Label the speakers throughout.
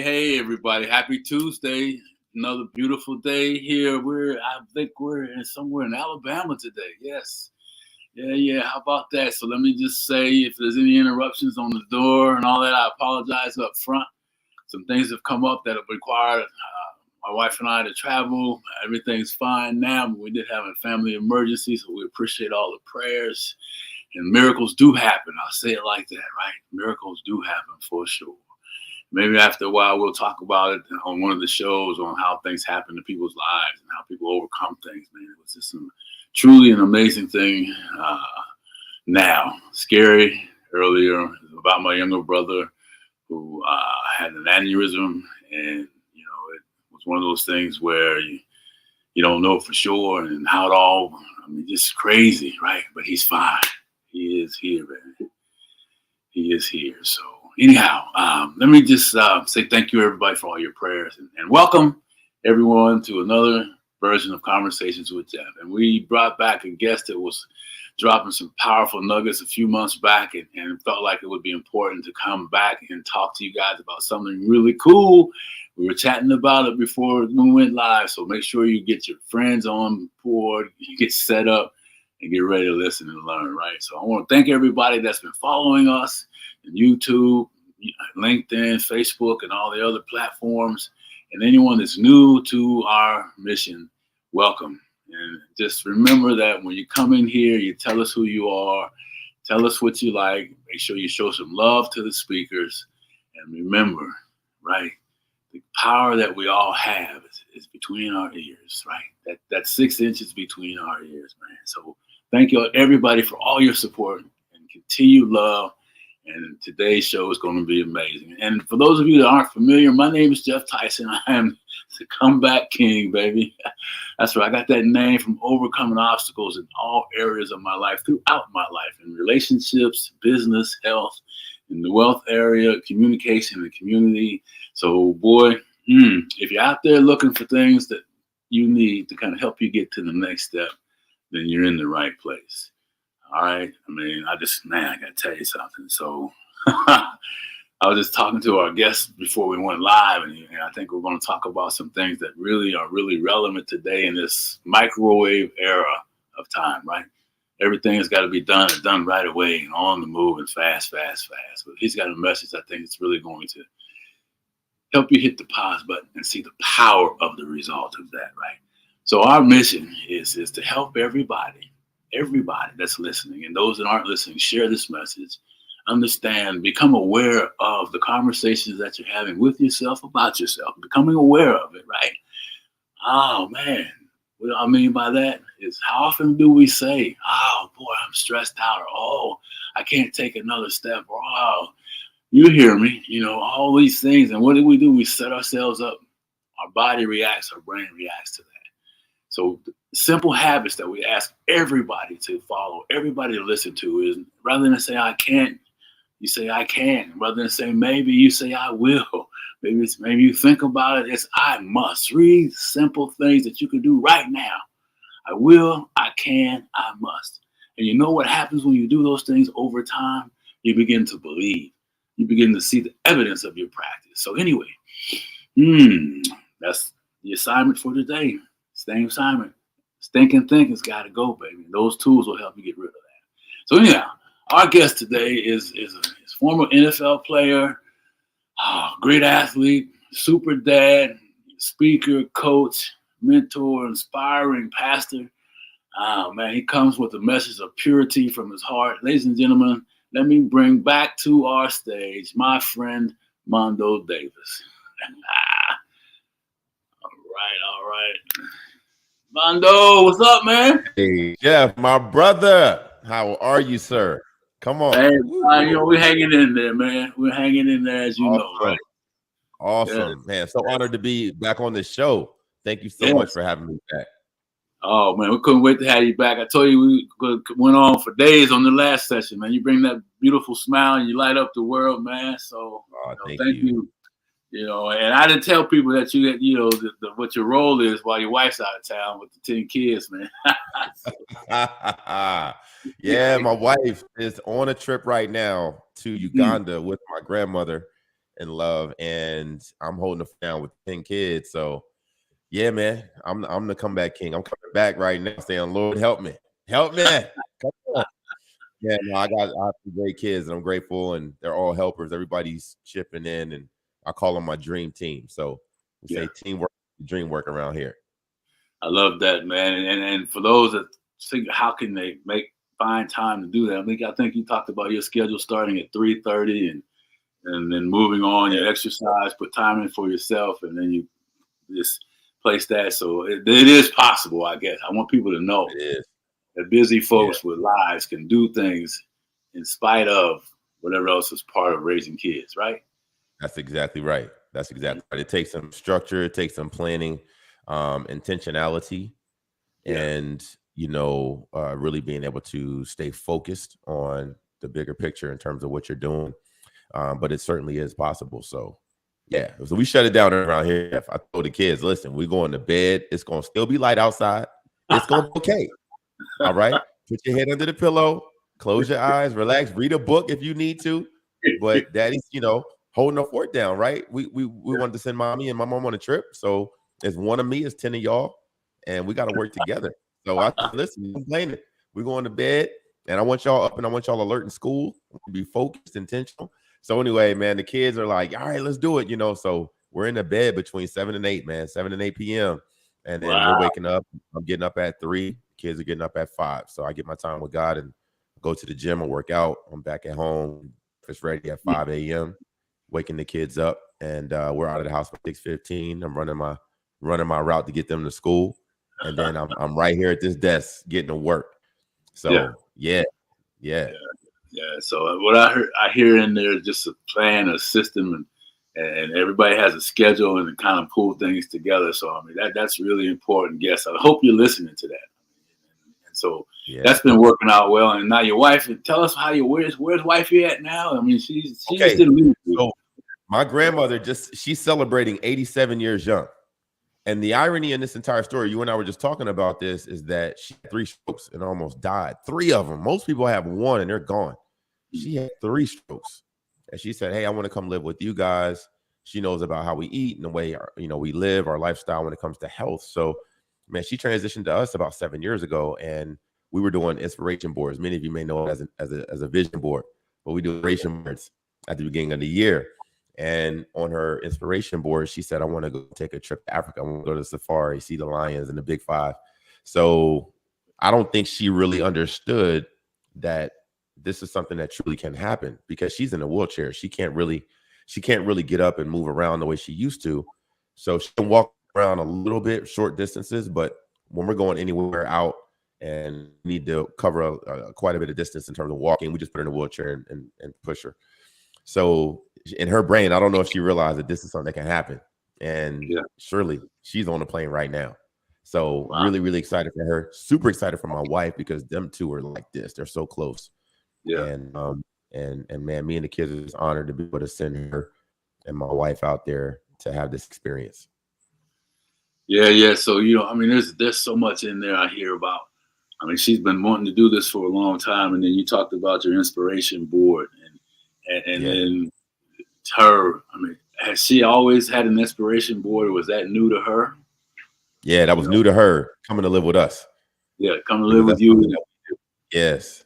Speaker 1: Hey, everybody. Happy Tuesday. Another beautiful day here. I think we're somewhere in Alabama today. Yes. Yeah. How about that? So let me just say, if there's any interruptions on the door and all that, I apologize up front. Some things have come up that have required my wife and I to travel. Everything's fine now, but we did have a family emergency, so we appreciate all the prayers. And miracles do happen. I'll say it like that, right? Miracles do happen for sure. Maybe after a while we'll talk about it on one of the shows on how things happen to people's lives and how people overcome things, man. It was just truly an amazing thing. Now, scary earlier about my younger brother who had an aneurysm, and it was one of those things where you don't know for sure and how it all. Just crazy, right? But he's fine. He is here, man. He is here. So anyhow, let me just say thank you, everybody, for all your prayers, and welcome everyone to another version of Conversations with Geoff. And we brought back a guest that was dropping some powerful nuggets a few months back, and felt like it would be important to come back and talk to you guys about something really cool. We were chatting about it before we went live, so make sure you get your friends on board, you get set up, and get ready to listen and learn, right? So I want to thank everybody that's been following us on YouTube, LinkedIn, Facebook, and all the other platforms. And anyone that's new to our mission, welcome. And just remember that when you come in here, you tell us who you are, tell us what you like, make sure you show some love to the speakers. And remember, right, the power that we all have is between our ears, right? That's 6 inches between our ears, man. So thank you, everybody, for all your support and continued love. And today's show is going to be amazing. And for those of you that aren't familiar, my name is Geoff Tyson. I am the comeback king, baby. That's right. I got that name from overcoming obstacles in all areas of my life, throughout my life, in relationships, business, health, in the wealth area, communication, and community. So, boy, if you're out there looking for things that you need to kind of help you get to the next step, then you're in the right place. All right. I got to tell you something. So I was just talking to our guests before we went live, and I think we're going to talk about some things that really are really relevant today in this microwave era of time, right? Everything has got to be done and done right away and on the move and fast. But he's got a message I think it's really going to help you hit the pause button and see the power of the result of that, right? So our mission is to help everybody that's listening, and those that aren't listening, share this message, understand, become aware of the conversations that you're having with yourself about yourself, becoming aware of it, right? Oh, man. What I mean by that is, how often do we say, oh, boy, I'm stressed out, or, oh, I can't take another step, or, oh, you hear me, all these things. And what do? We set ourselves up. Our body reacts, our brain reacts to that. So simple habits that we ask everybody to follow, everybody to listen to, is rather than say I can't, you say I can. Rather than say maybe, you say I will. Maybe you think about it, it's I must. 3 simple things that you can do right now. I will, I can, I must. And you know what happens when you do those things over time? You begin to believe. You begin to see the evidence of your practice. So anyway, that's the assignment for today. Same assignment. Stinking thinking's got to go, baby. Those tools will help you get rid of that. So anyhow, our guest today is a former NFL player, great athlete, super dad, speaker, coach, mentor, inspiring pastor. Man, he comes with a message of purity from his heart. Ladies and gentlemen, let me bring back to our stage my friend Mondoe Davis. All right. Mondoe, what's up, man?
Speaker 2: Hey, Geoff, my brother. How are you, sir? Come on.
Speaker 1: Hey, we're hanging in there, man. We're hanging in there, as you know, right?
Speaker 2: Awesome, man. So honored to be back on the show. Thank you so much for having me back.
Speaker 1: Oh, man, we couldn't wait to have you back. I told you we went on for days on the last session, man. You bring that beautiful smile and you light up the world, man. So thank you. And I didn't tell people that what your role is while your wife's out of town with the 10 kids, man.
Speaker 2: Yeah, my wife is on a trip right now to Uganda with my grandmother, and love, and I'm holding the down with 10 kids. So yeah, man, I'm the comeback king. I'm coming back right now saying, Lord, help me. Help me. Come on. Yeah, no, I have some great kids, and I'm grateful, and they're all helpers. Everybody's chipping in, and I call them my dream team. So we say teamwork, dream work around here.
Speaker 1: I love that, man. And for those that think, how can they find time to do that? I think you talked about your schedule starting at 3:30 and then moving on, your exercise, put time in for yourself, and then you just place that. So it is possible, I guess. I want people to know that busy folks with lives can do things in spite of whatever else is part of raising kids, right?
Speaker 2: That's exactly right. That's exactly right. It takes some structure, it takes some planning, intentionality, and really being able to stay focused on the bigger picture in terms of what you're doing. But it certainly is possible. So yeah, so we shut it down around here. I told the kids, listen, we're going to bed. It's going to still be light outside. It's going to be okay. All right. Put your head under the pillow, close your eyes, relax, read a book if you need to. But daddy's, holding the fort down, right? We wanted to send mommy and my mom on a trip. So it's one of me, it's 10 of y'all, and we got to work together. So I said, listen, I'm playing it. We're going to bed, and I want y'all up, and I want y'all alert in school, be focused, intentional. So anyway, man, the kids are like, all right, let's do it. So we're in the bed between 7 and 8, man, 7 and 8 p.m. And then we're waking up. I'm getting up at 3. Kids are getting up at 5. So I get my time with God and go to the gym and work out. I'm back at home. It's ready at 5 a.m. Waking the kids up, and we're out of the house by 6:15. I'm running my route to get them to school, and then I'm right here at this desk getting to work. So yeah.
Speaker 1: So what I hear in there is just a plan, a system, and everybody has a schedule and to kind of pull things together. So that's really important. Yes, I hope you're listening to that. And so that's been working out well. And now your wife, tell us how where's wifey at now? She just didn't leave you.
Speaker 2: So my grandmother she's celebrating 87 years young. And the irony in this entire story, you and I were just talking about this, is that she had 3 strokes and almost died. 3 of them. Most people have 1 and they're gone. She had 3 strokes. And she said, hey, I want to come live with you guys. She knows about how we eat and the way we live, our lifestyle when it comes to health. So, man, she transitioned to us about 7 years ago, and we were doing inspiration boards. Many of you may know it as a vision board, but we do inspiration boards at the beginning of the year. And on her inspiration board, she said, I want to go take a trip to Africa. I want to go to the safari, see the lions and the big 5. So I don't think she really understood that this is something that truly can happen, because she's in a wheelchair. She can't really get up and move around the way she used to. So she can walk around a little bit, short distances, but when we're going anywhere out and need to cover quite a bit of distance in terms of walking, we just put her in a wheelchair and push her. So in her brain, I don't know if she realized that this is something that can happen. And surely she's on the plane right now. So really, really excited for her. Super excited for my wife, because them two are like this. They're so close. Yeah. And man, me and the kids are just honored to be able to send her and my wife out there to have this experience.
Speaker 1: Yeah. So, there's so much in there I hear about. She's been wanting to do this for a long time. And then you talked about your inspiration board and then her, has she always had an inspiration board, or was that new to her?
Speaker 2: Yeah, that was new to her, coming to live with us.
Speaker 1: Yeah, come to live with you.
Speaker 2: Yes.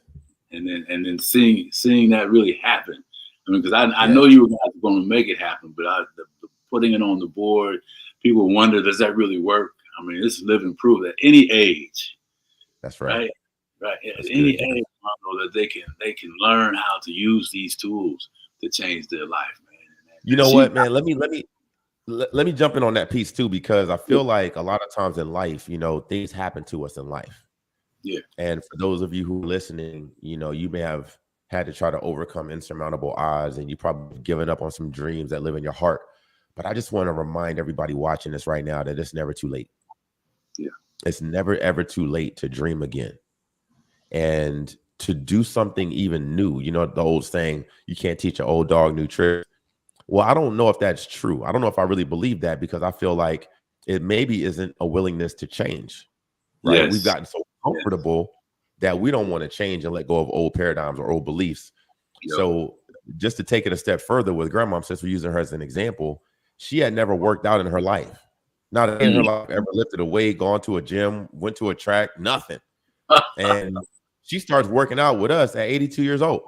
Speaker 1: And then seeing that really happen. Because I know you were going to make it happen, but the putting it on the board, people wonder, does that really work? This is living proof at any age.
Speaker 2: That's right.
Speaker 1: Right. At any age, that they can learn how to use these tools to change their life, man.
Speaker 2: You know what, man? Let me jump in on that piece too, because I feel like a lot of times in life, things happen to us in life.
Speaker 1: Yeah.
Speaker 2: And for those of you who are listening, you may have had to try to overcome insurmountable odds, and you probably given up on some dreams that live in your heart. But I just want to remind everybody watching this right now that it's never too late.
Speaker 1: Yeah.
Speaker 2: It's never, ever too late to dream again and to do something even new. The old saying, you can't teach an old dog new tricks. Well, I don't know if that's true. I don't know if I really believe that, because I feel like it maybe isn't a willingness to change, right?
Speaker 1: Yes.
Speaker 2: We've gotten so comfortable that we don't want to change and let go of old paradigms or old beliefs. Yep. So just to take it a step further with grandma, since we're using her as an example, she had never worked out in her life. Not a day in her life ever lifted a weight, gone to a gym, went to a track, nothing. And she starts working out with us at 82 years old.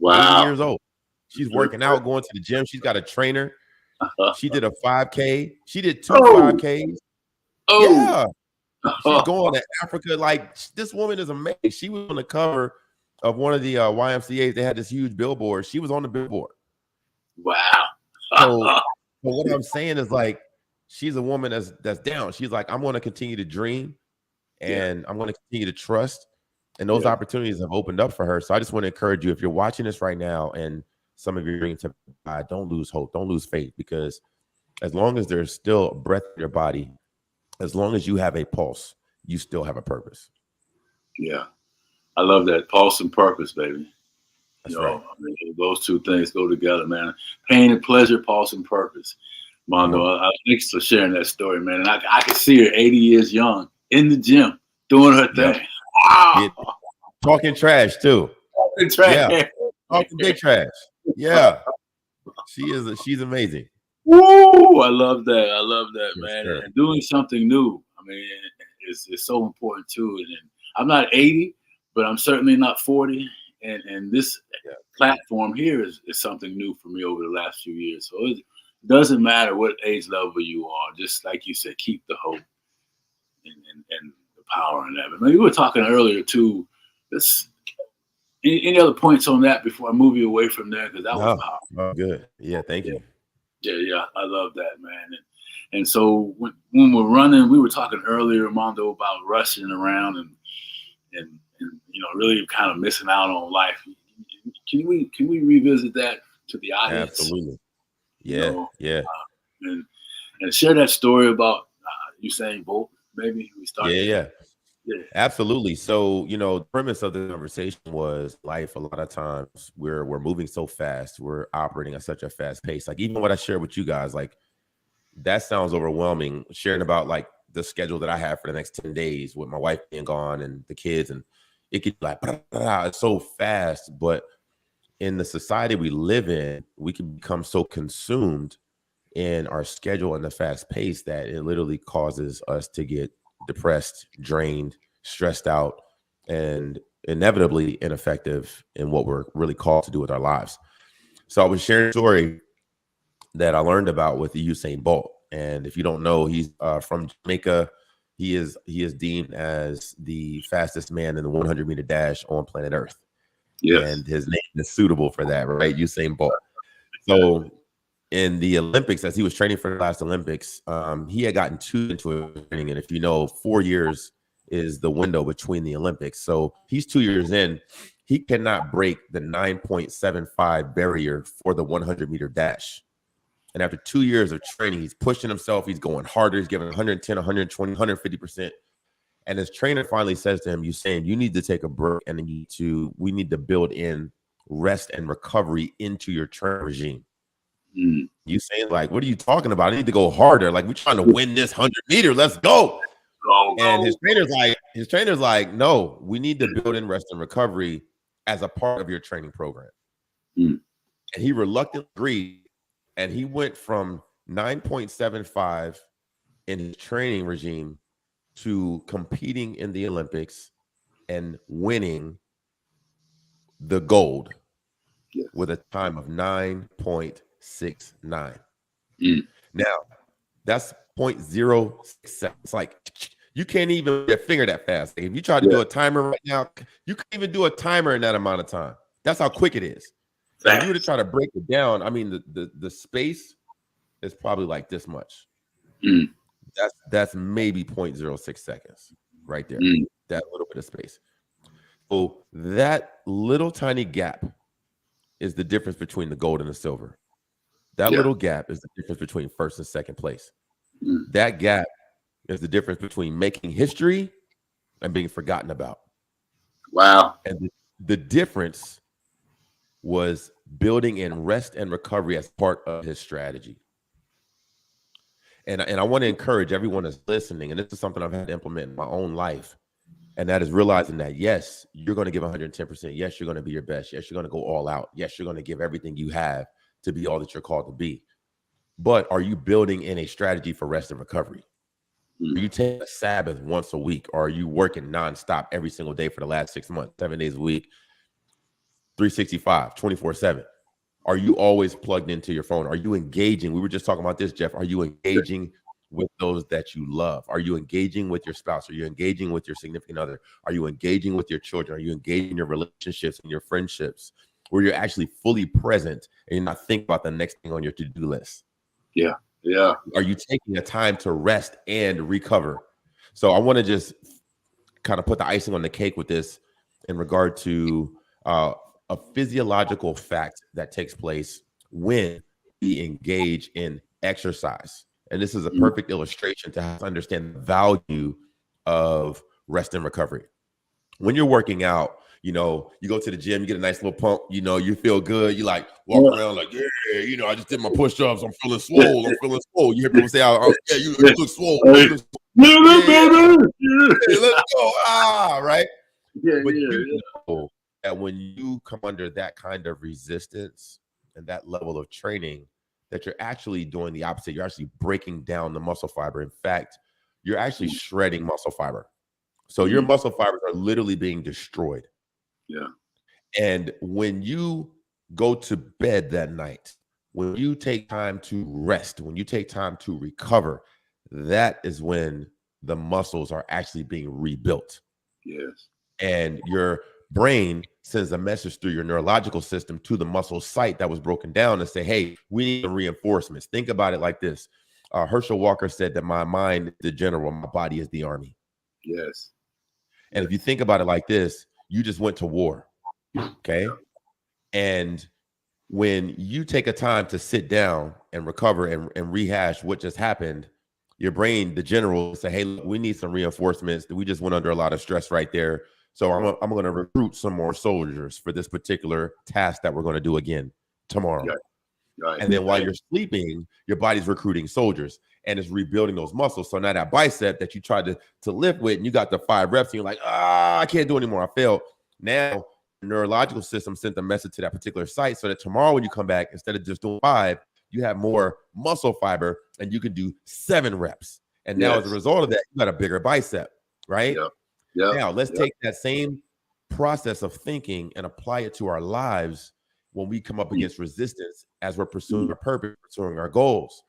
Speaker 1: Wow.
Speaker 2: 80 years old. She's working out, going to the gym. She's got a trainer. She did a 5K. She did 2 5Ks. Yeah. She's going to Africa. Like, this woman is amazing. She was on the cover of one of the YMCA's. They had this huge billboard. She was on the billboard.
Speaker 1: Wow.
Speaker 2: So what I'm saying is, like, she's a woman that's down. She's like, I'm going to continue to dream, and I'm going to continue to trust. And those opportunities have opened up for her. So I just want to encourage you, if you're watching this right now and some of your dreams have died, don't lose hope. Don't lose faith, because as long as there's still breath in your body, as long as you have a pulse, you still have a purpose.
Speaker 1: Yeah. I love that. Pulse and purpose, baby.
Speaker 2: That's right.
Speaker 1: I mean, those two things go together, man. Pain and pleasure, pulse and purpose. Mondoe, thanks for sharing that story, man. And I can see her 80 years young in the gym doing her thing.
Speaker 2: Yep. Wow. Talking trash too.
Speaker 1: Talking trash.
Speaker 2: Yeah. Talking big trash. Yeah. She's amazing.
Speaker 1: Woo! I love that. I love that, man.
Speaker 2: Sure.
Speaker 1: And doing something new, I mean, it's so important too. And I'm not 80, but I'm certainly not 40. And this platform here is something new for me over the last few years. So it doesn't matter what age level you are. Just like you said, keep the hope and the power in that. But we were talking earlier too. Any other points on that before I move you away from there? Because that was powerful.
Speaker 2: Oh, good. Yeah, thank you.
Speaker 1: Yeah, I love that, man. And so when we're running, we were talking earlier, Mondoe, about rushing around and really kind of missing out on life. Can we revisit that to the audience?
Speaker 2: Absolutely. Yeah,
Speaker 1: and share that story about Usain Bolt. Maybe we start.
Speaker 2: Yeah. Absolutely. So, the premise of the conversation was life. A lot of times we're moving so fast. We're operating at such a fast pace. Like, even what I share with you guys, like, that sounds overwhelming, sharing about like the schedule that I have for the next 10 days with my wife being gone and the kids. And it could be like, it's so fast. But in the society we live in, we can become so consumed in our schedule and the fast pace that it literally causes us to get depressed, drained, stressed out, and inevitably ineffective in what we're really called to do with our lives. So I was sharing a story that I learned about with the Usain Bolt. And if you don't know, he's from Jamaica. He is deemed as the fastest man in the 100-meter dash on planet Earth. Yes. And his name is suitable for that, right? Usain Bolt. So in the Olympics, as he was training for the last Olympics, he had gotten into training. And if you know, 4 years is the window between the Olympics. So he's 2 years in. He cannot break the 9.75 barrier for the 100-meter dash. And after 2 years of training, he's pushing himself. He's going harder. He's giving 110, 120, 150%. And his trainer finally says to him, Usain, you need to take a break, and we need to build in rest and recovery into your training regime. Usain's like, what are you talking about? I need to go harder. Like, we're trying to win this 100-meter. Let's go. And his trainer's like, no, we need to build in rest and recovery as a part of your training program. And he reluctantly agreed. And he went from 9.75 in his training regime to competing in the Olympics and winning the gold with a time of 9.69. Now, that's 0.06. It's like, you can't even get a finger that fast. If you try to do a timer right now, you can't even do a timer in that amount of time. That's how quick it is. If you were to try to break it down, I mean, the space is probably like this much. That's maybe 0.06 seconds right there. That little bit of space. So that little tiny gap is the difference between the gold and the silver. That little gap is the difference between first and second place. That gap is the difference between making history and being forgotten about. Wow. And the difference was building in rest and recovery as part of his strategy. And I want to encourage everyone that's listening, and this is something I've had to implement in my own life. And that is realizing that, yes, you're going to give 110%. Yes, you're going to be your best. Yes, you're going to go all out. Yes, you're going to give everything you have to be all that you're called to be. But are you building in a strategy for rest and recovery? Are you taking a Sabbath once a week? Or are you working nonstop every single day for the last 6 months, 7 days a week, 365, 24/7? Are you always plugged into your phone? Are you engaging? We were just talking about this, Geoff. Are you engaging with those that you love? Are you engaging with your spouse? Are you engaging with your significant other? Are you engaging with your children? Are you engaging in your relationships and your friendships where you're actually fully present and you're not thinking about the next thing on your to-do list?
Speaker 1: Yeah. Yeah.
Speaker 2: Are you taking a time to rest and recover? So I want to just kind of put the icing on the cake with this in regard to a physiological fact that takes place when we engage in exercise. And this is a perfect illustration to understand the value of rest and recovery. When you're working out, you know, you go to the gym, you get a nice little pump, you know, you feel good. You like walk around like, yeah, you know, I just did my push-ups. I'm feeling swole. I'm feeling swole. You hear people say, oh yeah, you look swole. You look swole. Yeah, let's go. Right? But you know that when you come under that kind of resistance and that level of training, that you're actually doing the opposite. You're actually breaking down the muscle fiber. In fact, you're actually shredding muscle fiber. So your muscle fibers are literally being destroyed.
Speaker 1: Yeah.
Speaker 2: And when you go to bed that night, when you take time to rest, when you take time to recover, that is when the muscles are actually being rebuilt.
Speaker 1: Yes.
Speaker 2: And your brain sends a message through your neurological system to the muscle site that was broken down and say, hey, we need some reinforcements. Think about it like this. Herschel Walker said that my mind is the general, my body is the army.
Speaker 1: Yes.
Speaker 2: And if you think about it like this, you just went to war. Okay. And when you take a time to sit down and recover and rehash what just happened, your brain, the general, say, hey, look, we need some reinforcements. We just went under a lot of stress right there. So I'm going to recruit some more soldiers for this particular task that we're going to do again tomorrow. Right. And then while you're sleeping, your body's recruiting soldiers and it's rebuilding those muscles. So now that bicep that you tried to lift with and you got the 5 reps and you're like, I can't do it anymore. I failed. Now the neurological system sent the message to that particular site so that tomorrow when you come back, instead of just doing 5, you have more muscle fiber and you can do 7 reps. And now as a result of that, you got a bigger bicep, right? Yeah. Now let's take that same process of thinking and apply it to our lives when we come up against resistance as we're pursuing our purpose, pursuing our goals.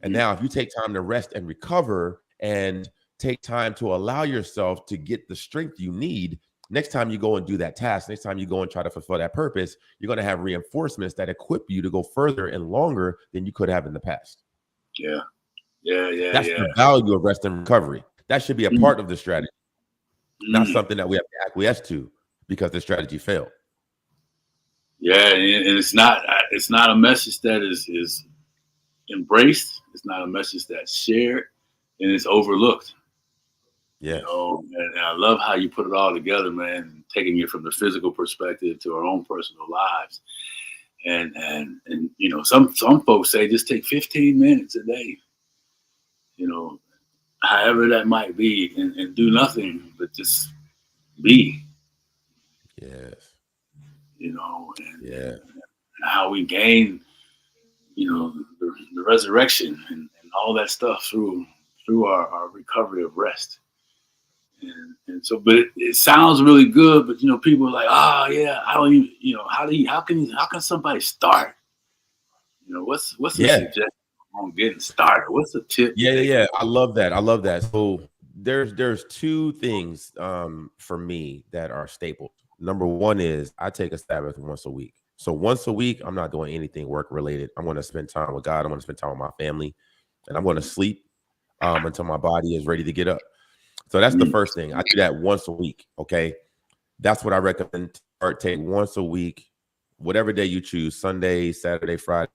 Speaker 2: And now if you take time to rest and recover and take time to allow yourself to get the strength you need, next time you go and do that task, next time you go and try to fulfill that purpose, you're going to have reinforcements that equip you to go further and longer than you could have in the past.
Speaker 1: Yeah.
Speaker 2: That's the value of rest and recovery. That should be a part of the strategy, not something that we have to acquiesce to because the strategy failed.
Speaker 1: Yeah, and it's not a message that is embraced. It's not a message that's shared, and it's overlooked.
Speaker 2: Yeah,
Speaker 1: you know, and I love how you put it all together, man. Taking it from the physical perspective to our own personal lives, and you know, some folks say just take 15 minutes a day. You know, however that might be, and do nothing but just be.
Speaker 2: Yes.
Speaker 1: You know, and how we gain, you know, the resurrection and all that stuff through our recovery of rest. And so, but it sounds really good, but you know, people are like, yeah, I don't even, you know, how can somebody start? You know, what's the suggestion on getting started? What's the tip?
Speaker 2: Yeah. I love that. So there's 2 things for me that are staples. Number 1 is I take a Sabbath once a week. So once a week, I'm not doing anything work related. I'm going to spend time with God. I'm going to spend time with my family, and I'm going to sleep until my body is ready to get up. So that's the first thing. I do that once a week. Okay. That's what I recommend. Take once a week, whatever day you choose, Sunday, Saturday, Friday,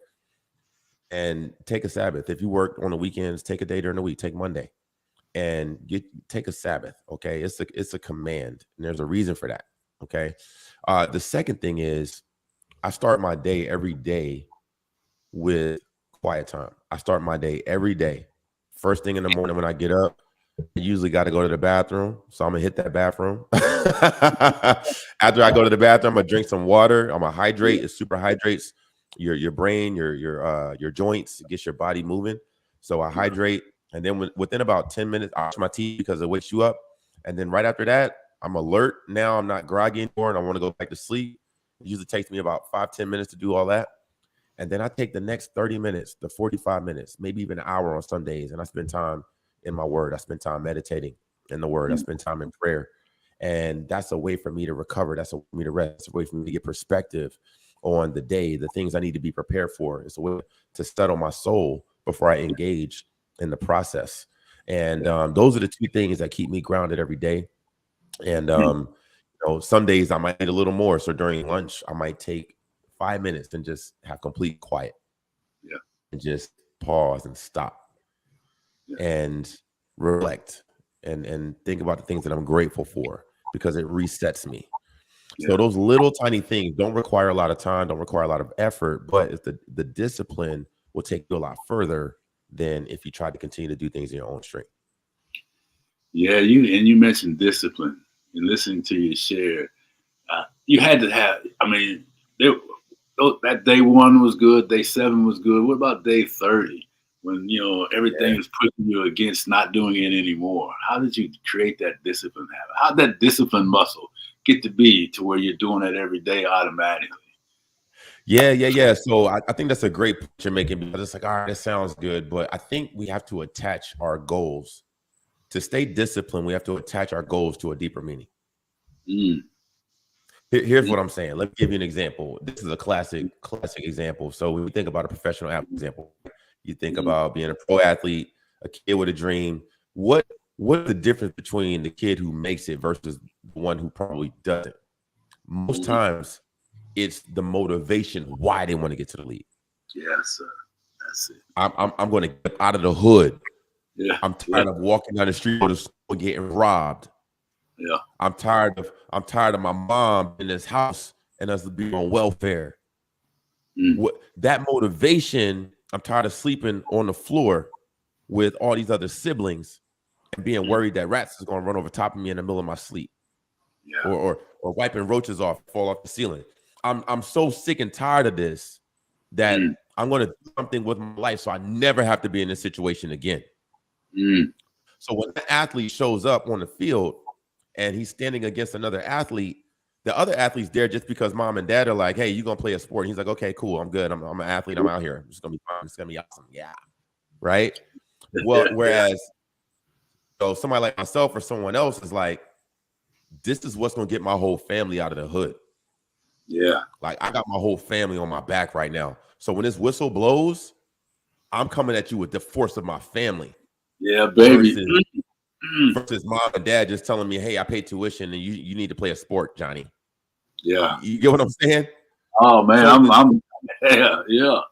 Speaker 2: and take a Sabbath. If you work on the weekends, take a day during the week, take Monday and take a Sabbath. Okay. It's a command and there's a reason for that. Okay. The second thing is I start my day every day with quiet time. I start my day every day. First thing in the morning when I get up, I usually got to go to the bathroom, so I'm gonna hit that bathroom. After I go to the bathroom, I'm gonna drink some water. I'm gonna hydrate. It super hydrates your brain, your joints, it gets your body moving. So I hydrate, and then within about 10 minutes, I brush my teeth because it wakes you up. And then right after that, I'm alert. Now I'm not groggy anymore, and I want to go back to sleep. It usually takes me about 5-10 minutes to do all that. And then I take the next 30 minutes to 45 minutes, maybe even an hour on some days, and I spend time in my word. I spend time meditating in the word. I spend time in prayer. And that's a way for me to recover. That's a way for me to rest. It's a way for me to get perspective on the day, the things I need to be prepared for. It's a way to settle my soul before I engage in the process. And those are the two things that keep me grounded every day. And some days I might need a little more. So during lunch, I might take 5 minutes and just have complete quiet.
Speaker 1: Yeah.
Speaker 2: And just pause and stop. Yeah. And reflect and think about the things that I'm grateful for, because it resets me. Yeah. So those little tiny things don't require a lot of time, don't require a lot of effort, but if the discipline will take you a lot further than if you try to continue to do things in your own strength.
Speaker 1: Yeah, you mentioned discipline, and listening to you share, you had to have. I mean, that day 1 was good, day 7 was good. What about day 30? When everything is pushing you against not doing it anymore? How did you create that discipline habit? How did that discipline muscle get to be to where you're doing it every day automatically?
Speaker 2: Yeah. So I think that's a great point you're making, because it's like, all right, that sounds good, but I think we have to attach our goals. To stay disciplined, we have to attach our goals to a deeper meaning. Here's what I'm saying. Let me give you an example. This is a classic example. So when we think about a professional athlete example, you think about being a pro athlete, a kid with a dream. What's the difference between the kid who makes it versus the one who probably doesn't? Most times, it's the motivation why they want to get to the league.
Speaker 1: Yes, sir. That's it.
Speaker 2: I'm going to get out of the hood.
Speaker 1: Yeah.
Speaker 2: I'm tired of walking down the street or the store getting robbed.
Speaker 1: Yeah.
Speaker 2: I'm tired of my mom in this house and us being on welfare. That motivation, I'm tired of sleeping on the floor with all these other siblings and being worried that rats is going to run over top of me in the middle of my sleep. Yeah. Or wiping roaches off, fall off the ceiling. I'm so sick and tired of this that I'm going to do something with my life so I never have to be in this situation again. So when an athlete shows up on the field and he's standing against another athlete, the other athlete's there just because mom and dad are like, hey, you're going to play a sport. And he's like, okay, cool. I'm good. I'm an athlete. I'm out here. It's going to be fun. It's going to be awesome. Yeah. Right. Well, whereas somebody like myself or someone else is like, this is what's going to get my whole family out of the hood.
Speaker 1: Yeah.
Speaker 2: Like, I got my whole family on my back right now. So when this whistle blows, I'm coming at you with the force of my family.
Speaker 1: Yeah, baby.
Speaker 2: Versus mom and dad just telling me, hey, I paid tuition and you need to play a sport, Johnny.
Speaker 1: Yeah.
Speaker 2: You get what I'm saying?
Speaker 1: Oh man, so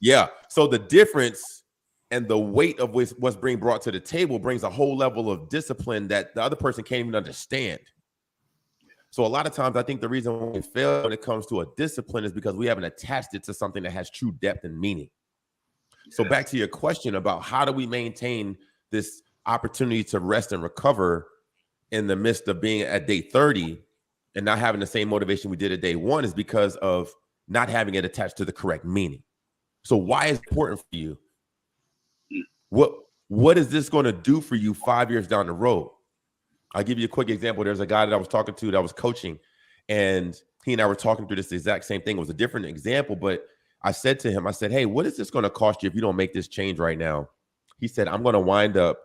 Speaker 2: Yeah. So the difference and the weight of what's being brought to the table brings a whole level of discipline that the other person can't even understand. So a lot of times I think the reason we fail when it comes to a discipline is because we haven't attached it to something that has true depth and meaning. So back to your question about how do we maintain this opportunity to rest and recover in the midst of being at day 30 and not having the same motivation we did at day 1 is because of not having it attached to the correct meaning. So why is it important for you? What is this going to do for you 5 years down the road? I'll give you a quick example. There's a guy that I was talking to that was coaching, and he and I were talking through this exact same thing. It was a different example, but I said to him, I said, hey, what is this going to cost you if you don't make this change right now? He said, I'm going to wind up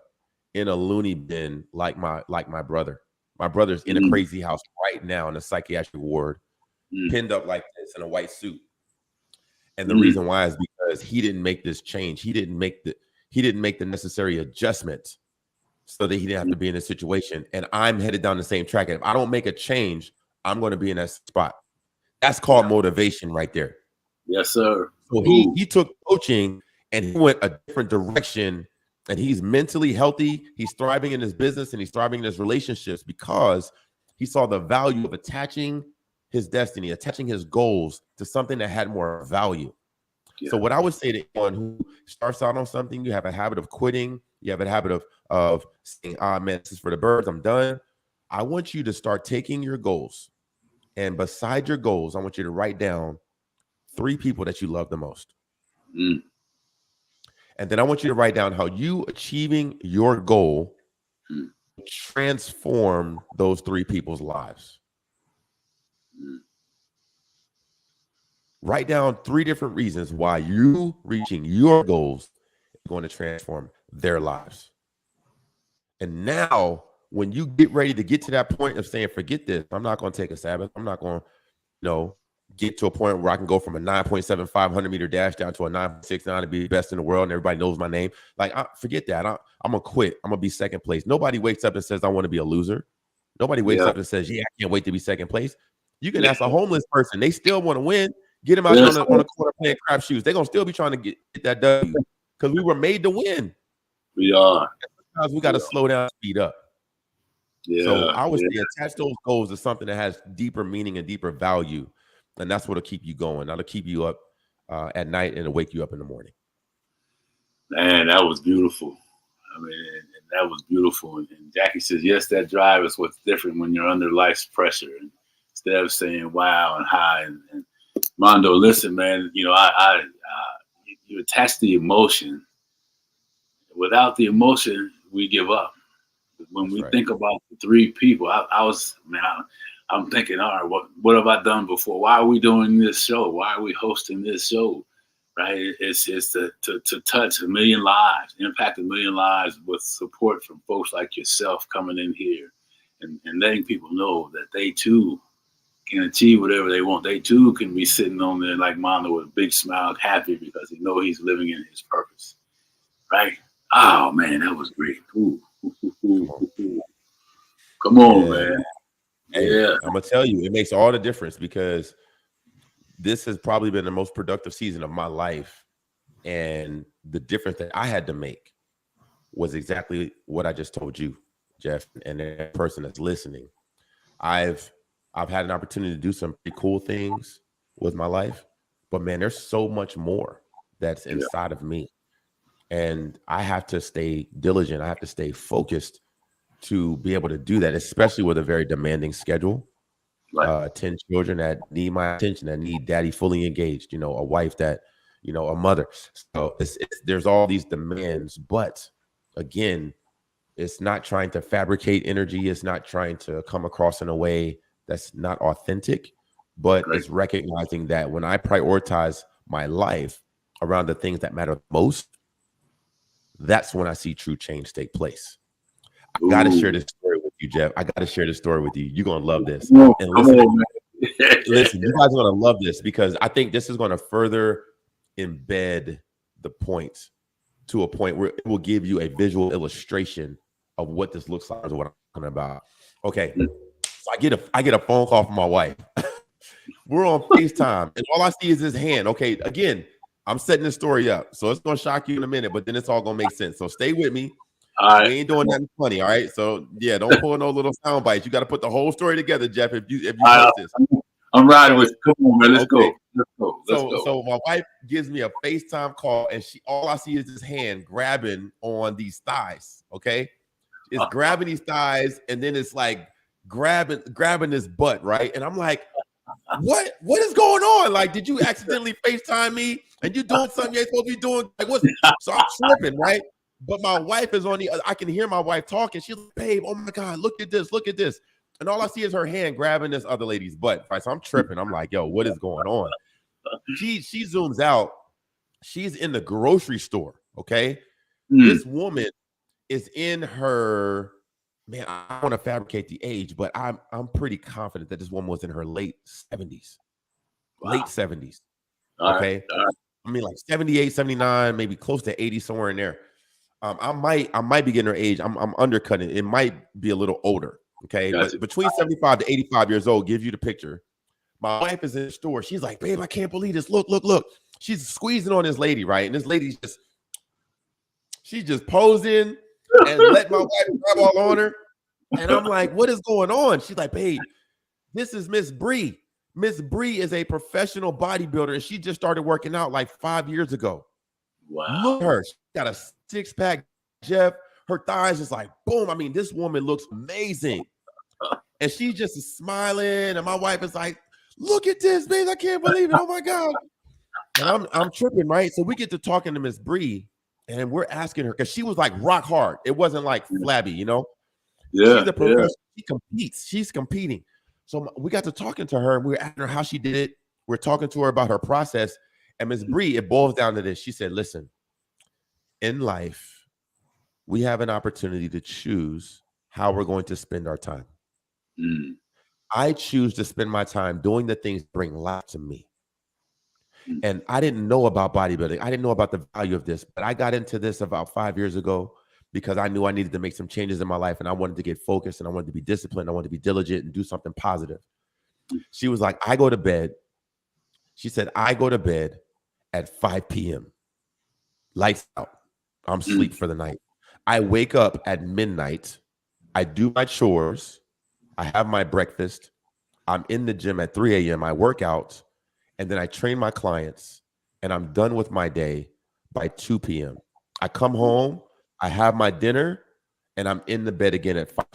Speaker 2: in a loony bin like my brother. My brother's in a crazy house right now in a psychiatric ward, pinned up like this in a white suit. And the reason why is because he didn't make this change. He didn't make the necessary adjustment so that he didn't have to be in this situation. And I'm headed down the same track. And if I don't make a change, I'm going to be in that spot. That's called motivation right there.
Speaker 1: Yes, sir.
Speaker 2: So he took coaching and he went a different direction, and he's mentally healthy. He's thriving in his business and he's thriving in his relationships because he saw the value of attaching his destiny, attaching his goals to something that had more value. Yeah. So what I would say to anyone who starts out on something, you have a habit of quitting, You have a habit of saying, man, this is for the birds. I'm done. I want you to start taking your goals. And beside your goals, I want you to write down 3 people that you love the most.
Speaker 1: Mm.
Speaker 2: And then I want you to write down how you achieving your goal transform those 3 people's lives. Write down 3 different reasons why you reaching your goals is going to transform their lives. And now, when you get ready to get to that point of saying, forget this, I'm not going to take a Sabbath. I'm not going to, get to a point where I can go from a 9.75 100-meter dash down to a 9.69 and be the best in the world and everybody knows my name. Like, forget that. I'm going to quit. I'm going to be second place. Nobody wakes up and says, I want to be a loser. Nobody wakes up and says, yeah, I can't wait to be second place. You can ask a homeless person. They still want to win. Get them out on the corner playing crap shoes. They're going to still be trying to get that W because we were made to win.
Speaker 1: We are.
Speaker 2: Sometimes we got to slow down and speed up.
Speaker 1: Yeah.
Speaker 2: So I would say attach those goals to something that has deeper meaning and deeper value. And that's what'll keep you going. That'll keep you up at night and it'll wake you up in the morning.
Speaker 1: Man, that was beautiful. I mean, that was beautiful. And Jackie says, yes, that drive is what's different when you're under life's pressure. And instead of saying wow and hi. And Mondo, listen, man, you attach the emotion. Without the emotion, we give up. When we think about the 3 people, I'm thinking, all right, what have I done before? Why are we doing this show? Why are we hosting this show? Right? It's to touch 1 million lives, impact 1 million lives with support from folks like yourself coming in here and letting people know that they too can achieve whatever they want. They too can be sitting on there like Mondo with a big smile, happy because he knows he's living in his purpose. Right? Oh man, that was great. Ooh. Come on, man.
Speaker 2: Hey, I'm gonna tell you, it makes all the difference because this has probably been the most productive season of my life. And the difference that I had to make was exactly what I just told you, Geoff, and the person that's listening. I've had an opportunity to do some pretty cool things with my life, but man, there's so much more that's inside of me. And I have to stay diligent. I have to stay focused to be able to do that, especially with a very demanding schedule. 10 children that need my attention, that need daddy fully engaged, a wife that, a mother. So there's all these demands, but again, it's not trying to fabricate energy. It's not trying to come across in a way that's not authentic, but it's recognizing that when I prioritize my life around the things that matter most, that's when I see true change take place. I got to share this story with you, Geoff. I got to share this story with you. You're going to love this. And listen, you guys are going to love this because I think this is going to further embed the points to a point where it will give you a visual illustration of what this looks like, or what I'm talking about. Okay. So I get a phone call from my wife. We're on FaceTime and all I see is his hand. Okay. Again, I'm setting this story up. So it's going to shock you in a minute, but then it's all going to make sense. So stay with me. All right. We ain't doing nothing funny. All right. So yeah, don't pull no little sound bites. You got to put the whole story together, Geoff. If you post this.
Speaker 1: I'm riding with you. Come on, man. Let's go. Let's go.
Speaker 2: So my wife gives me a FaceTime call and all I see is this hand grabbing on these thighs. Okay. It's grabbing these thighs and then it's like grabbing this butt, right? And I'm like, what is going on? Like, did you accidentally FaceTime me and you doing something you ain't supposed to be doing? Like, what's so I'm tripping, right? But my wife is on the I can hear my wife talking. She's like, babe, oh my God, look at this. And all I see is her hand grabbing this other lady's butt. Right? So I'm tripping. I'm like, yo, what is going on? She zooms out. She's in the grocery store. Okay. This woman is in her, man, I don't want to fabricate the age, but I'm pretty confident that this woman was in her late 70s. Wow. Late 70s. Okay. All right. I mean, like 78, 79, maybe close to 80, somewhere in there. I might be getting her age. I'm undercutting. It might be a little older. Okay. Gotcha. But between 75 to 85 years old, give you the picture. My wife is in the store. She's like, babe, I can't believe this. Look. She's squeezing on this lady, right? And this lady's she's just posing and let my wife grab all on her. And I'm like, what is going on? She's like, babe, this is Miss Bree. Miss Bree is a professional bodybuilder, and she just started working out like 5 years ago. Wow. Look at her. She got a 6-pack Geoff, her thighs just like, boom. I mean, this woman looks amazing. And she's just smiling. And my wife is like, look at this, babe. I can't believe it. Oh my God. And I'm tripping, right? So we get to talking to Miss Bree, and we're asking her, because she was like rock hard. It wasn't like flabby, you know?
Speaker 1: Yeah.
Speaker 2: She's a professional. She competes. She's competing. So we got to talking to her, and we were asking her how she did it. We're talking to her about her process. And Miss Bree, it boils down to this. She said, listen, in life, we have an opportunity to choose how we're going to spend our time. I choose to spend my time doing the things that bring life to me. And I didn't know about bodybuilding. I didn't know about the value of this, but I got into this about 5 years ago because I knew I needed to make some changes in my life, and I wanted to get focused, and I wanted to be disciplined. I wanted to be diligent and do something positive. She was like, I go to bed. She said, I go to bed at 5 p.m. Lights out. I'm asleep for the night. I wake up at midnight. I do my chores. I have my breakfast. I'm in the gym at 3 a.m. I work out, and then I train my clients, and I'm done with my day by 2 p.m. I come home, I have my dinner, and I'm in the bed again at 5.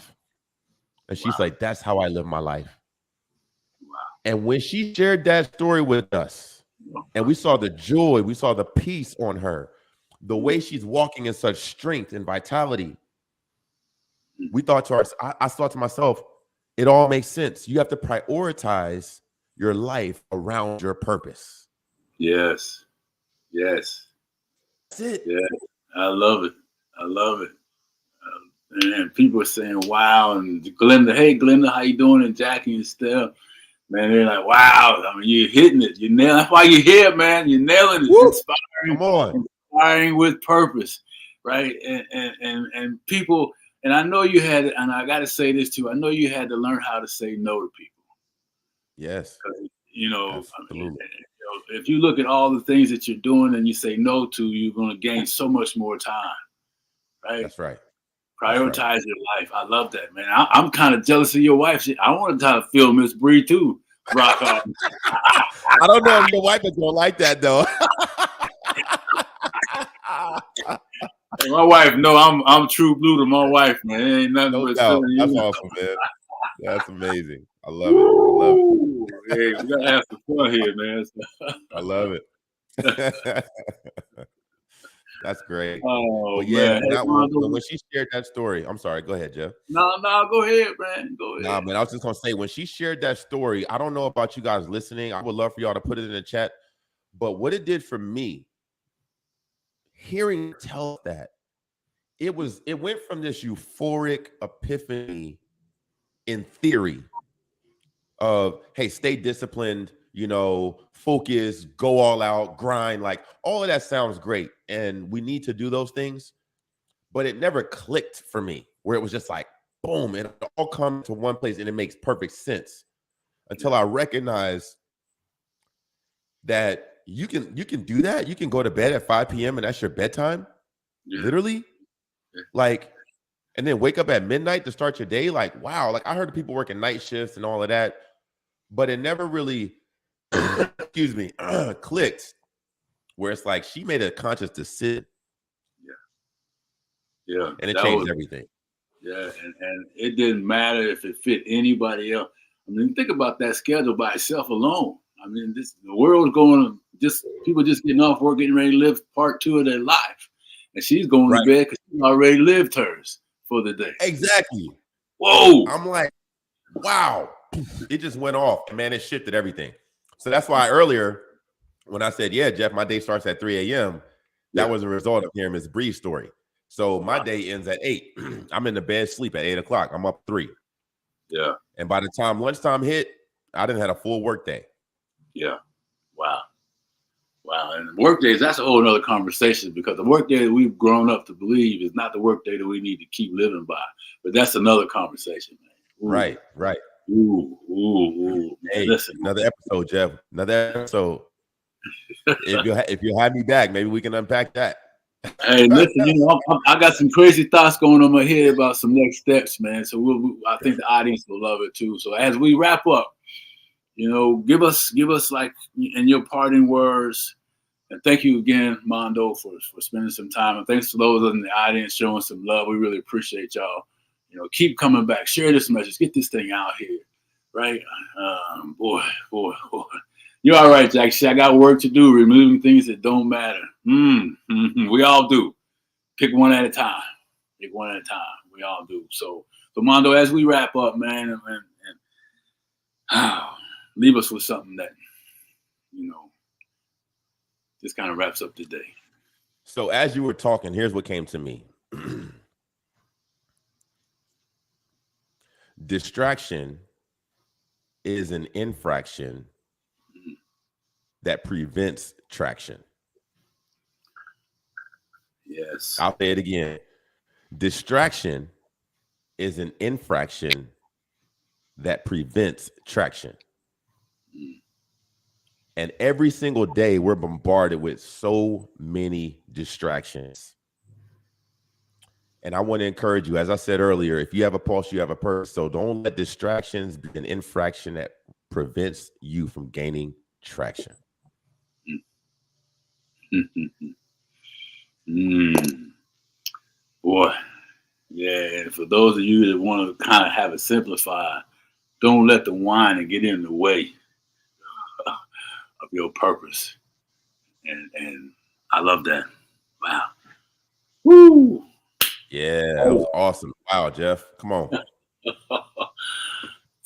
Speaker 2: And she's like, that's how I live my life. And when she shared that story with us, and we saw the joy, we saw the peace on her, the way she's walking in such strength and vitality, we thought to ourselves, I thought to myself, it all makes sense. You have to prioritize your life around your purpose.
Speaker 1: Yes. Yes.
Speaker 2: That's it.
Speaker 1: Yeah. I love it. I love it. And people are saying, wow. And Glenda, hey, Glenda, how you doing? And Jackie and Steph. Man, they're like, wow. I mean, you're hitting it. You're nailing. That's why you're here, man. You're nailing it. Inspiring.
Speaker 2: Come on.
Speaker 1: Inspiring with purpose, right? And people, and I know you had, and I got to say this too, I know you had to learn how to say no to people.
Speaker 2: Yes.
Speaker 1: You know,
Speaker 2: absolutely.
Speaker 1: I mean, if you look at all the things that you're doing and you say no to, you're going to gain so much more time, right?
Speaker 2: That's right.
Speaker 1: Prioritize your life. I love that, man. I'm kind of jealous of your wife. I want to try to feel Miss Bree too. Rock on.
Speaker 2: I don't know if your wife is going to like that though.
Speaker 1: Hey, my wife, no, I'm true blue to my wife, man. It ain't nothing but
Speaker 2: doubt. That's awesome, man. That's amazing. I love it. I love it.
Speaker 1: Hey, we gotta have some fun here, man.
Speaker 2: I love it. That's great.
Speaker 1: Oh,
Speaker 2: but yeah,
Speaker 1: man.
Speaker 2: when she shared that story, I'm sorry. Go ahead, Geoff.
Speaker 1: No, go ahead, man. Go ahead.
Speaker 2: Nah, man. I was just gonna say, when she shared that story, I don't know about you guys listening. I would love for y'all to put it in the chat. But what it did for me, hearing her tell that, it went from this euphoric epiphany in theory of, hey, stay disciplined, you know, focus, go all out, grind, like all of that sounds great. And we need to do those things. But it never clicked for me where it was just like, boom, it all comes to one place and it makes perfect sense until I recognized that you can do that. You can go to bed at 5 p.m. and that's your bedtime, literally. Like, and then wake up at midnight to start your day. Like, wow. Like I heard people working night shifts and all of that, but it never really, excuse me, clicked where it's like she made a conscious decision.
Speaker 1: Yeah.
Speaker 2: And it changed everything.
Speaker 1: Yeah. And it didn't matter if it fit anybody else. I mean, think about that schedule by itself alone. I mean, the world's going people just getting off work, getting ready to live part 2 of their life. And she's going to bed because she already lived hers for the day.
Speaker 2: Exactly.
Speaker 1: Whoa.
Speaker 2: I'm like, wow. It just went off. Man, it shifted everything. So that's why earlier when I said, yeah, Geoff, my day starts at 3 a.m., that was a result of hearing Ms. Bree's story. So my day ends at 8. I'm in the bed, sleep at 8 o'clock. I'm up 3.
Speaker 1: Yeah.
Speaker 2: And by the time lunchtime hit, I didn't have a full work day.
Speaker 1: Yeah. Wow. And work days, that's a whole nother conversation because the work day that we've grown up to believe is not the work day that we need to keep living by. But that's another conversation, man.
Speaker 2: Ooh. Right.
Speaker 1: Ooh.
Speaker 2: Hey,
Speaker 1: listen.
Speaker 2: Another episode, Geoff. Another episode. if you have me back, maybe we can unpack that.
Speaker 1: Hey, listen, you know, I got some crazy thoughts going on my head about some next steps, man. So I think the audience will love it too. So as we wrap up, you know, give us like in your parting words, And thank you again, Mondoe, for spending some time. And thanks to those in the audience showing some love. We really appreciate y'all. Keep coming back. Share this message. Get this thing out here, right? Boy. You're all right, Jack. I got work to do, removing things that don't matter. We all do. Pick one at a time. We all do. So Mondoe, as we wrap up, man, and leave us with something that, just kind of wraps up the day.
Speaker 2: So as you were talking, here's what came to me. Distraction is an infraction that prevents traction.
Speaker 1: Yes.
Speaker 2: I'll say it again. Distraction is an infraction that prevents traction. And every single day, we're bombarded with so many distractions. And I want to encourage you, as I said earlier, if you have a pulse, you have a purpose. So don't let distractions be an infraction that prevents you from gaining traction.
Speaker 1: Boy, yeah. For those of you that want to kind of have it simplified, don't let the whining get in the way of your purpose. And I love that. Wow. Woo.
Speaker 2: Yeah, that was awesome. Wow, Geoff, come on.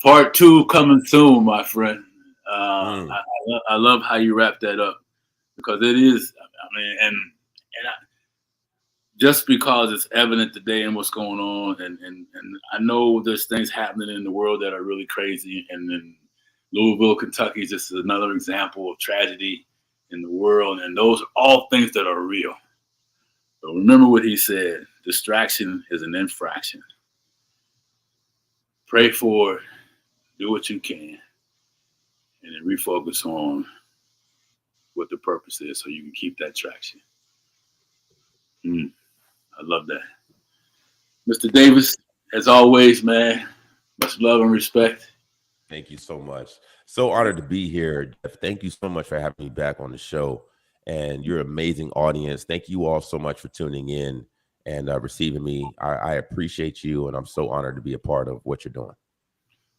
Speaker 1: Part 2 coming soon, my friend. I love how you wrap that up, because it is. I mean, and just because it's evident today and what's going on, and I know there's things happening in the world that are really crazy, and then Louisville, Kentucky is just another example of tragedy in the world, and those are all things that are real. But remember what he said: distraction is an infraction. Pray for it, do what you can, and then refocus on what the purpose is so you can keep that traction. I love that. Mr. Davis, as always, man, much love and respect.
Speaker 2: Thank you so much. So honored to be here. Thank you so much for having me back on the show. And your amazing audience. Thank you all so much for tuning in and receiving me. I appreciate you, and I'm so honored to be a part of what you're doing.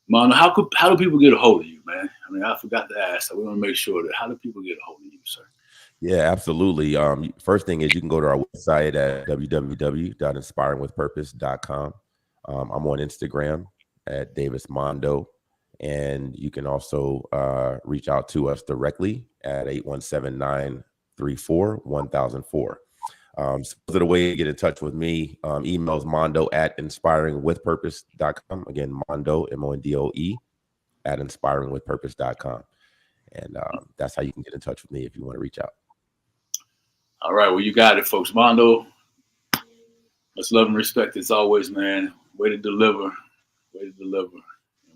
Speaker 1: Mondo, how do people get a hold of you, man? I mean, I forgot to ask, so we want to make sure that how do people get a hold of you, sir?
Speaker 2: Yeah, absolutely. First thing is you can go to our website at www.inspiringwithpurpose.com. I'm on Instagram at Davis Mondoe, and you can also reach out to us directly at 817-934-1004. So those are the way to get in touch with me. Emails Mondoe at inspiringwithpurpose.com. Again, Mondoe, MONDOE, at inspiringwithpurpose.com. And that's how you can get in touch with me if you want to reach out.
Speaker 1: All right. Well, you got it, folks. Mondoe, much love and respect as always, man. Way to deliver.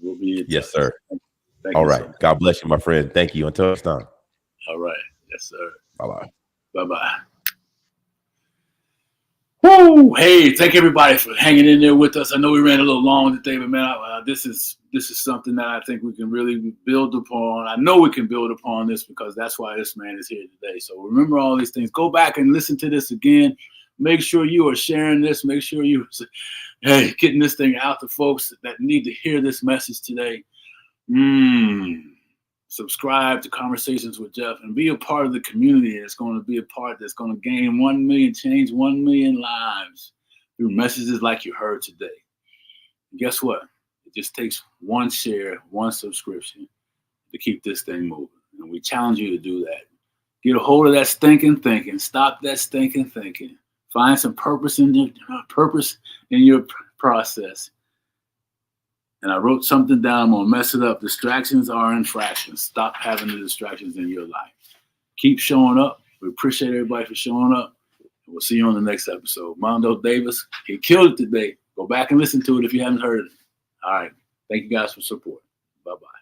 Speaker 1: We'll be in touch.
Speaker 2: Yes, sir.
Speaker 1: Thank
Speaker 2: All
Speaker 1: you,
Speaker 2: right.
Speaker 1: sir.
Speaker 2: God bless you, my friend. Thank you. Until next time.
Speaker 1: All right. Yes, sir.
Speaker 2: Bye-bye.
Speaker 1: Bye-bye. Woo! Hey, thank everybody for hanging in there with us. I know we ran a little long today, but man, this is something that I think we can really build upon. I know we can build upon this because that's why this man is here today. So remember all these things. Go back and listen to this again. Make sure you are sharing this. Make sure you, getting this thing out to folks that need to hear this message today. Subscribe to Conversations with Geoff and be a part of the community that's going to be a part that's going to gain 1 million, change 1 million lives through messages like you heard today. And guess what? It just takes one share, one subscription to keep this thing moving. And we challenge you to do that. Get a hold of that stinking thinking. Stop that stinking thinking. Find some purpose in your process. And I wrote something down. I'm going to mess it up. Distractions are infractions. Stop having the distractions in your life. Keep showing up. We appreciate everybody for showing up. And we'll see you on the next episode. Mondoe Davis, he killed it today. Go back and listen to it if you haven't heard it. All right. Thank you guys for support. Bye-bye.